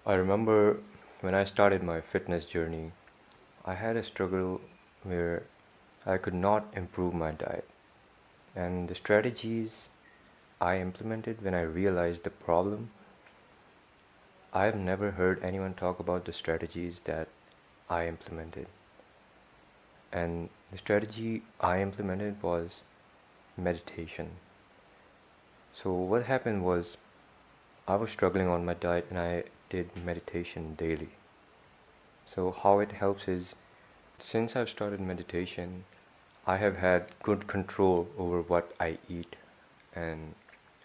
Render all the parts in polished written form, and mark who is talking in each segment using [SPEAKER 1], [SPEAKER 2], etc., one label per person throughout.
[SPEAKER 1] I remember when I started my fitness journey, I had a struggle where I could not improve my diet. And the strategies I implemented when I realized the problem, I've never heard anyone talk about the strategies that I implemented. And the strategy I implemented was meditation. So, what happened was I was struggling on my diet and I did meditation daily. So, how it helps is since I've started meditation, I have had good control over what I eat, and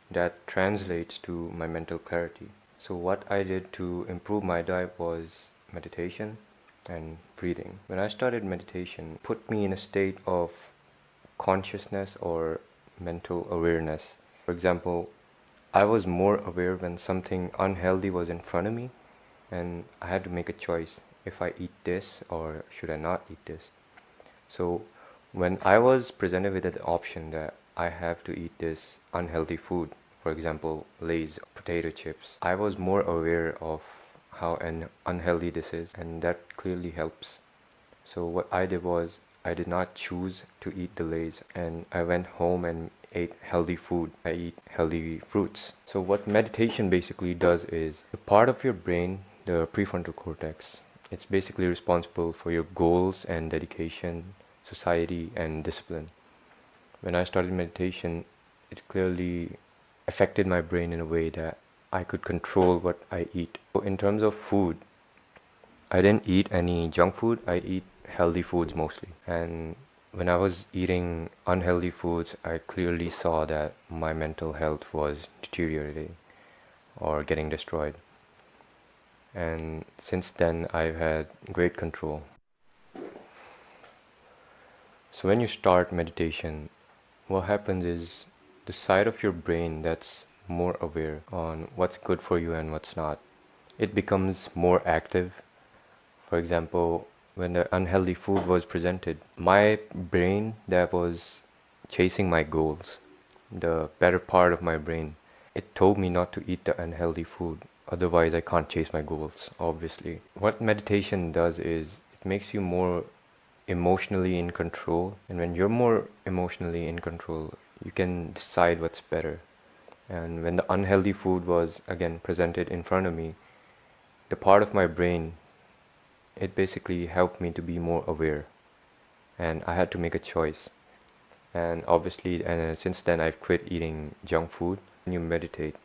[SPEAKER 1] that translates to my mental clarity. So, what I did to improve my diet was meditation and breathing. When I started meditation, it put me in a state of consciousness or mental awareness. For example, I was more aware when something unhealthy was in front of me, and I had to make a choice if I eat this or should I not eat this. So when I was presented with the option that I have to eat this unhealthy food, for example, Lay's potato chips, I was more aware of how unhealthy this is, and that clearly helps. So what I did was I did not choose to eat the Lay's, and I went home and ate healthy food. I eat healthy fruits. So what meditation basically does is the part of your brain, the prefrontal cortex, it's basically responsible for your goals and dedication, society and discipline. When I started meditation, it clearly affected my brain in a way that I could control what I eat. So in terms of food, I didn't eat any junk food. I eat healthy foods mostly. And when I was eating unhealthy foods, I clearly saw that my mental health was deteriorating or getting destroyed. And since then, I've had great control. So when you start meditation, what happens is the side of your brain that's more aware on what's good for you and what's not, it becomes more active. For example, when the unhealthy food was presented, my brain that was chasing my goals, the better part of my brain, it told me not to eat the unhealthy food. Otherwise, I can't chase my goals, obviously. What meditation does is it makes you more emotionally in control. And when you're more emotionally in control, you can decide what's better. And when the unhealthy food was again presented in front of me, the part of my brain, it basically helped me to be more aware, and I had to make a choice. And obviously, since then, I've quit eating junk food. When you meditate,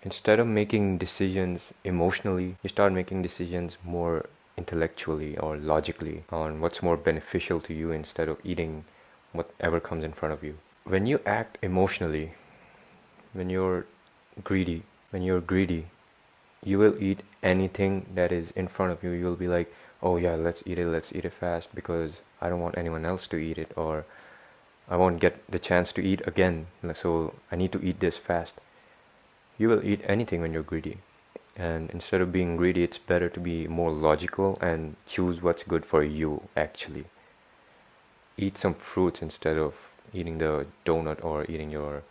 [SPEAKER 1] instead of making decisions emotionally, you start making decisions more intellectually or logically on what's more beneficial to you instead of eating whatever comes in front of you. When you act emotionally, when you're greedy, you will eat anything that is in front of you. You'll be like, oh yeah, let's eat it fast because I don't want anyone else to eat it, or I won't get the chance to eat again, so I need to eat this fast. You will eat anything when you're greedy. And instead of being greedy, it's better to be more logical and choose what's good for you, actually. Eat some fruits instead of eating the donut or eating your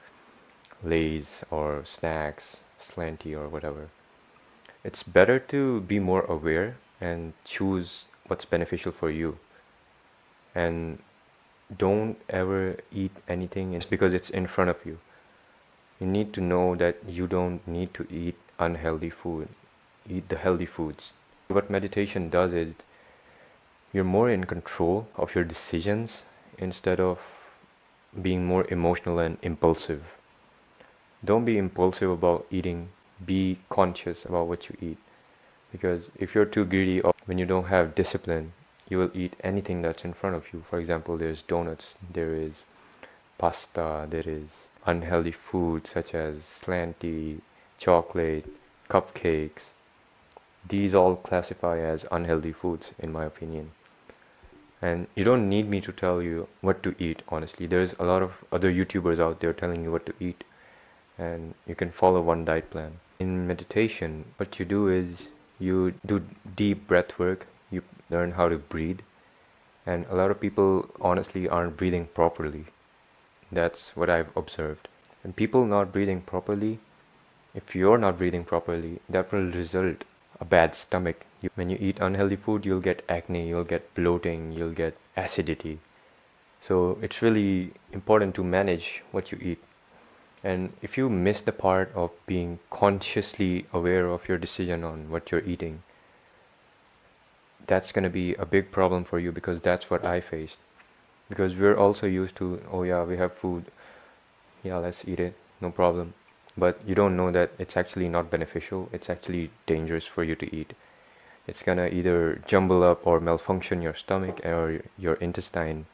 [SPEAKER 1] Lay's or snacks, slanty or whatever. It's better to be more aware and choose what's beneficial for you. And don't ever eat anything just because it's in front of you. You need to know that you don't need to eat unhealthy food. Eat the healthy foods. What meditation does is you're more in control of your decisions instead of being more emotional and impulsive. Don't be impulsive about eating. Be conscious about what you eat. Because if you're too greedy or when you don't have discipline, you will eat anything that's in front of you. For example, there's donuts, there is pasta, there is unhealthy food such as slanty, chocolate, cupcakes. These all classify as unhealthy foods, in my opinion. And you don't need me to tell you what to eat, honestly. There's a lot of other YouTubers out there telling you what to eat, and you can follow one diet plan. In meditation, what you do is you do deep breath work, you learn how to breathe, and a lot of people honestly aren't breathing properly. That's what I've observed. And people not breathing properly, If you're not breathing properly, that will result a bad stomach. When you eat unhealthy food, you'll get acne, you'll get bloating, you'll get acidity. So it's really important to manage what you eat. And if you miss the part of being consciously aware of your decision on what you're eating, that's going to be a big problem for you, because that's what I faced. Because we're also used to, oh yeah, we have food, yeah, let's eat it, no problem. But you don't know that it's actually not beneficial, it's actually dangerous for you to eat. It's gonna either jumble up or malfunction your stomach or your intestine.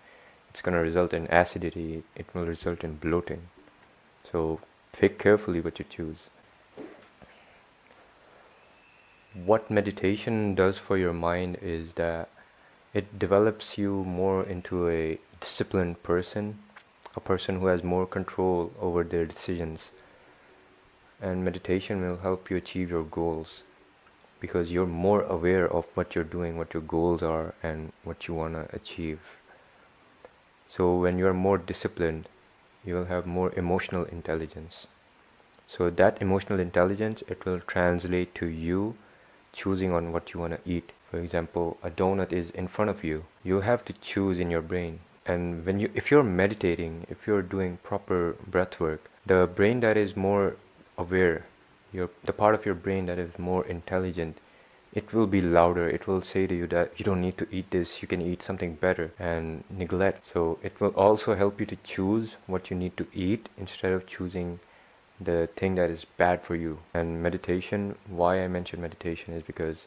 [SPEAKER 1] It's gonna result in acidity, it will result in bloating. So pick carefully what you choose. What meditation does for your mind is that it develops you more into a disciplined person, a person who has more control over their decisions. And meditation will help you achieve your goals, because you're more aware of what you're doing, what your goals are, and what you want to achieve. So when you're more disciplined, you will have more emotional intelligence. So that emotional intelligence, it will translate to you choosing on what you want to eat. For example, a donut is in front of you. You have to choose in your brain. And if you're meditating, if you're doing proper breath work, the brain that is more aware, the part of your brain that is more intelligent, it will be louder. It will say to you that you don't need to eat this, you can eat something better, and neglect. So it will also help you to choose what you need to eat instead of choosing the thing that is bad for you. And meditation, why I mentioned meditation is because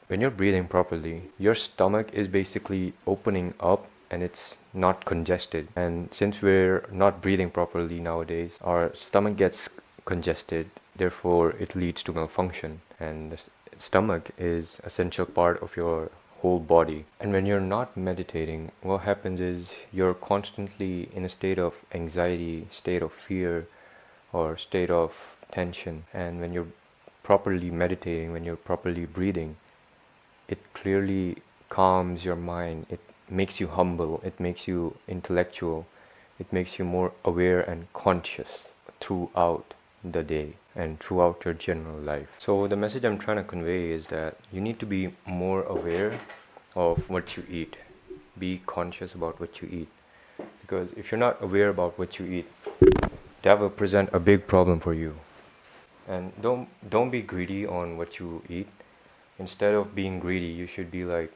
[SPEAKER 1] when you're breathing properly, your stomach is basically opening up and it's not congested. And since we're not breathing properly nowadays, our stomach gets congested, therefore it leads to malfunction. And the stomach is an essential part of your whole body. And when you're not meditating, what happens is you're constantly in a state of anxiety, state of fear, or state of tension. And when you're properly meditating, when you're properly breathing, it clearly calms your mind. It makes you humble, it makes you intellectual, it makes you more aware and conscious throughout the day and throughout your general life. So the message I'm trying to convey is that you need to be more aware of what you eat. Be conscious about what you eat. Because if you're not aware about what you eat, that will present a big problem for you. And don't be greedy on what you eat. Instead of being greedy, you should be like,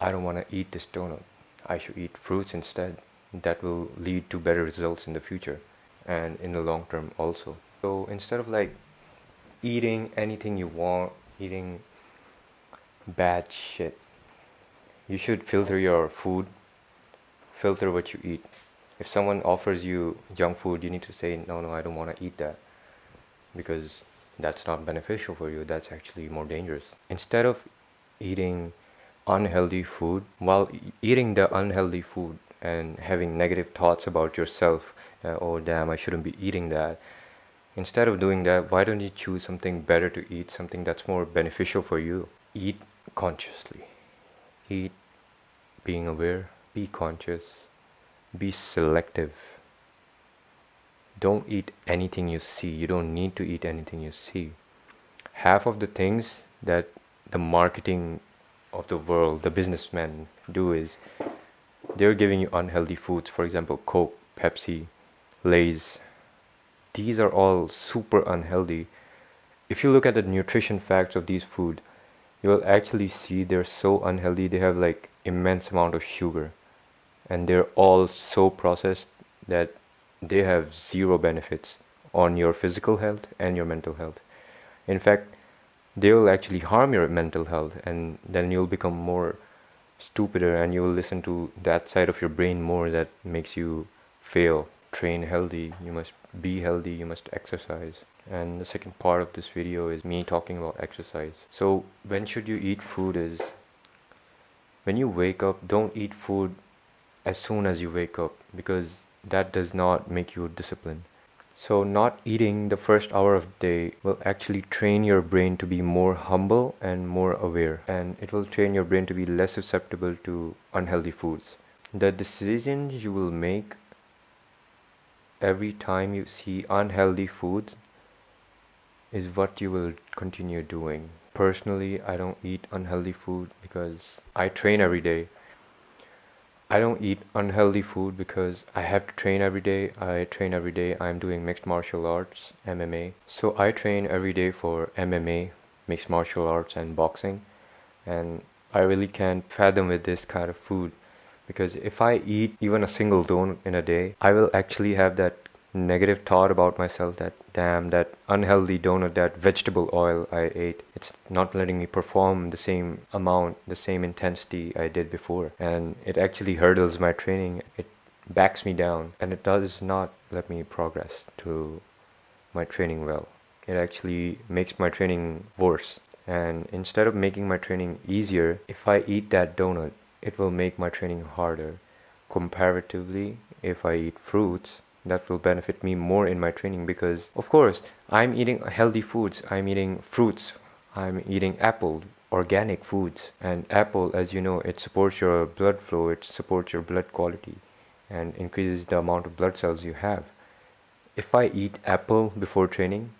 [SPEAKER 1] I don't want to eat this donut. I should eat fruits instead. That will lead to better results in the future and in the long term also. So instead of like eating anything you want, eating bad shit, you should filter your food, filter what you eat. If someone offers you junk food, you need to say, no, I don't want to eat that, because that's not beneficial for you. That's actually more dangerous. Instead of eating unhealthy food, while eating the unhealthy food and having negative thoughts about yourself, oh damn, I shouldn't be eating that. Instead of doing that, why don't you choose something better to eat, something that's more beneficial for you? Eat consciously. Eat being aware, be conscious, be selective. Don't eat anything you see. You don't need to eat anything you see. Half of the things that the marketing of the world, the businessmen do is they're giving you unhealthy foods. For example, Coke, Pepsi, Lay's. These are all super unhealthy. If you look at the nutrition facts of these food, you will actually see they're so unhealthy. They have like immense amount of sugar, and they're all so processed that they have zero benefits on your physical health and your mental health. In fact, they will actually harm your mental health, and then you'll become more stupider and you will listen to that side of your brain more that makes you fail. Train healthy, you must be healthy, you must exercise. And the second part of this video is me talking about exercise. So when should you eat food is when you wake up. Don't eat food as soon as you wake up, because that does not make you disciplined. So not eating the first hour of the day will actually train your brain to be more humble and more aware, and it will train your brain to be less susceptible to unhealthy foods. The decisions you will make every time you see unhealthy foods is what you will continue doing. Personally, I don't eat unhealthy food because I train every day. I don't eat unhealthy food because I have to train every day. I train every day. I'm doing mixed martial arts, MMA. So I train every day for MMA, mixed martial arts, and boxing. And I really can't fathom with this kind of food because if I eat even a single donut in a day, I will actually have that negative thought about myself that damn, that unhealthy donut, that vegetable oil I ate, it's not letting me perform the same amount, the same intensity I did before. And it actually hurdles my training. It backs me down and it does not let me progress to my training well. It actually makes my training worse. And instead of making my training easier, if I eat that donut, it will make my training harder. Comparatively, if I eat fruits, that will benefit me more in my training because, of course, I'm eating healthy foods. I'm eating fruits. I'm eating apple, organic foods. And apple, as you know, it supports your blood flow, it supports your blood quality and increases the amount of blood cells you have. If I eat apple before training,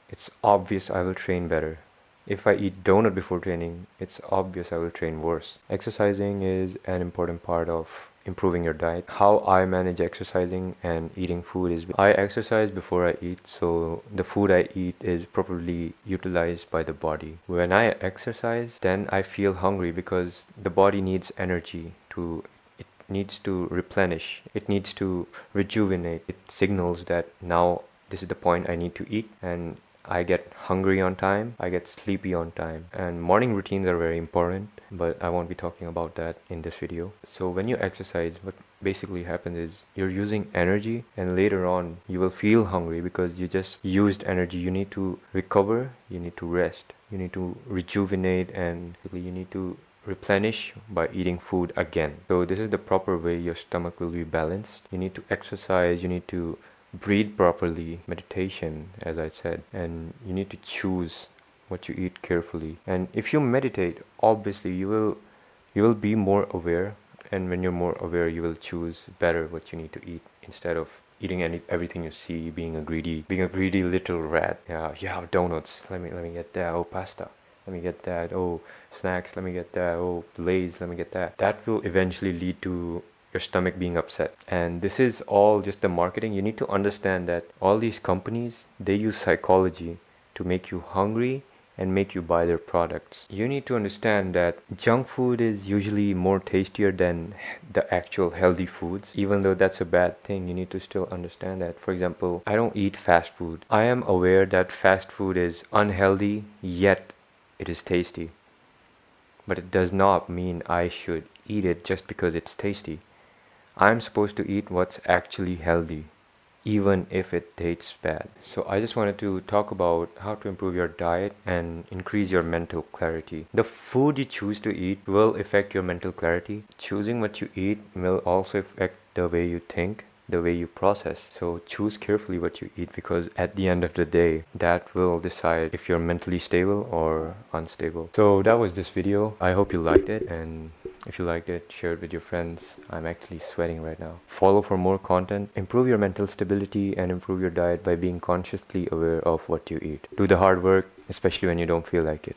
[SPEAKER 1] it's obvious I will train better. If I eat donut before training, it's obvious I will train worse. Exercising is an important part of improving your diet. How I manage exercising and eating food is I exercise before I eat, so the food I eat is properly utilized by the body. When I exercise, then I feel hungry because the body needs energy to it needs to replenish, it needs to rejuvenate. It signals that now this is the point I need to eat, and I get hungry on time, I get sleepy on time. And morning routines are very important, but I won't be talking about that in this video. So when you exercise, what basically happens is you're using energy, and later on you will feel hungry because you just used energy. You need to recover, you need to rest, you need to rejuvenate, and you need to replenish by eating food again. So this is the proper way your stomach will be balanced. You need to exercise, you need to breathe properly, meditation, as I said, and you need to choose what you eat carefully. And if you meditate, obviously you will be more aware, and when you're more aware, you will choose better what you need to eat instead of eating everything you see, being a greedy little rat. Yeah, yeah, donuts. Let me get that. Oh, pasta. Let me get that. Oh, snacks. Let me get that. Oh, Lays. Let me get that. That will eventually lead to your stomach being upset. And this is all just the marketing. You need to understand that all these companies, they use psychology to make you hungry and make you buy their products. You need to understand that junk food is usually more tastier than the actual healthy foods. Even though that's a bad thing, you need to still understand that. For example, I don't eat fast food. I am aware that fast food is unhealthy, yet it is tasty. But it does not mean I should eat it just because it's tasty. I'm supposed to eat what's actually healthy, even if it tastes bad. So I just wanted to talk about how to improve your diet and increase your mental clarity. The food you choose to eat will affect your mental clarity. Choosing what you eat will also affect the way you think, the way you process. So choose carefully what you eat because at the end of the day, that will decide if you're mentally stable or unstable. So that was this video. I hope you liked it, and if you liked it, share it with your friends. I'm actually sweating right now. Follow for more content. Improve your mental stability and improve your diet by being consciously aware of what you eat. Do the hard work, especially when you don't feel like it.